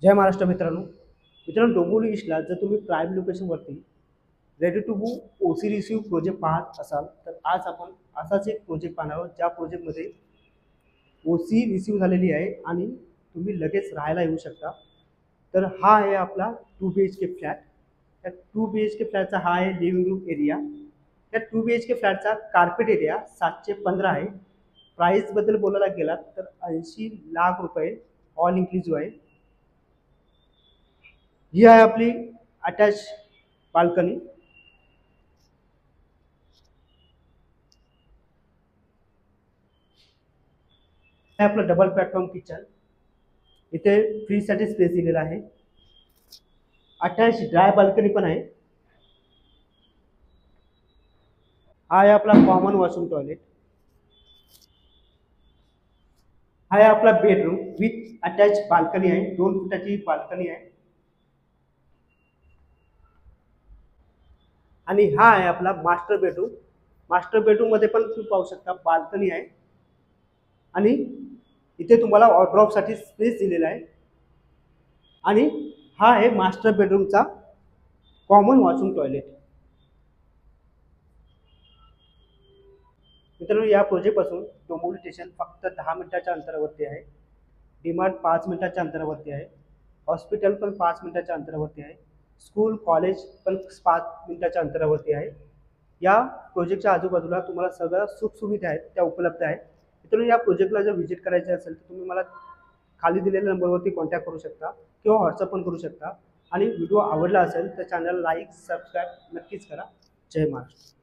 जय महाराष्ट्र मित्रांनो डोंबिवली ईस्टला जर तुम्ही प्राईम लोकेशनवरती ready to move OC receive project पाहत असाल तर आज आपण असाच एक प्रोजेक्ट पाहणार आहोत ज्या प्रोजेक्टमध्ये ओसी रिसिव्ह झालेली आहे आणि तुम्ही लगेच राहायला येऊ शकता। तर हा आहे आपला 2 BHK फ्लॅट। त्या 2 BHK फ्लॅटचा हा आहे लिव्हिंग रूम एरिया। त्या 2 BHK फ्लॅटचा कार्पेट एरिया 715 आहे। प्राइसबद्दल बोलायला गेलात तर 80 लाख रुपये ऑल इन्क्लुसिव्ह आहे। ही आहे आपली अटॅच बाल्कनी। आपलं डबल प्लॅटफॉर्म किचन, इथे फ्रीज साठी स्पेस दिलेला आहे। अटॅच ड्राय बाल्कनी पण आहे। हा आहे आपला कॉमन वॉशरूम टॉयलेट। हा आहे आपला बेडरूम विथ अटॅच बाल्कनी आहे। 2 फुटाची बाल्कनी आहे आणि हा आहे आपला मास्टर बेडरूम। मास्टर बेडरूम मध्ये पण तुम्ही पाहू शकता बाल्कनी आहे आणि इथे तुम्हाला वॉर्डरोब साठी स्पेस दिलेला आहे आणि हा आहे मास्टर बेडरूमचा कॉमन वॉशरूम टॉयलेट। मित्रांनो या प्रोजेक्ट पासून डोंबिवली स्टेशन फक्त 10 मिनिटाच्या अंतरावरती आहे। डीमार्ट 5 मिनिटाच्या अंतरावरती आहे। हॉस्पिटल पण 5 मिनिटाच्या अंतरावरती आहे। स्कूल कॉलेज पण 5 मिनिटाच्या अंतरावरती आहे। या प्रोजेक्टच्या आजूबाजूला तुम्हाला सगळ्या सुखसुविधा आहेत त्या उपलब्ध आहेत। मित्रांनो या प्रोजेक्टला जर व्हिजिट करायचे असेल तर तुम्ही मला खाली दिलेल्या नंबरवरती कॉन्टॅक्ट करू शकता किंवा व्हॉट्सअप पण करू शकता। आणि व्हिडिओ आवडला असेल तर चॅनल लाईक सबस्क्राईब नक्कीच करा। जय महाराष्ट्र।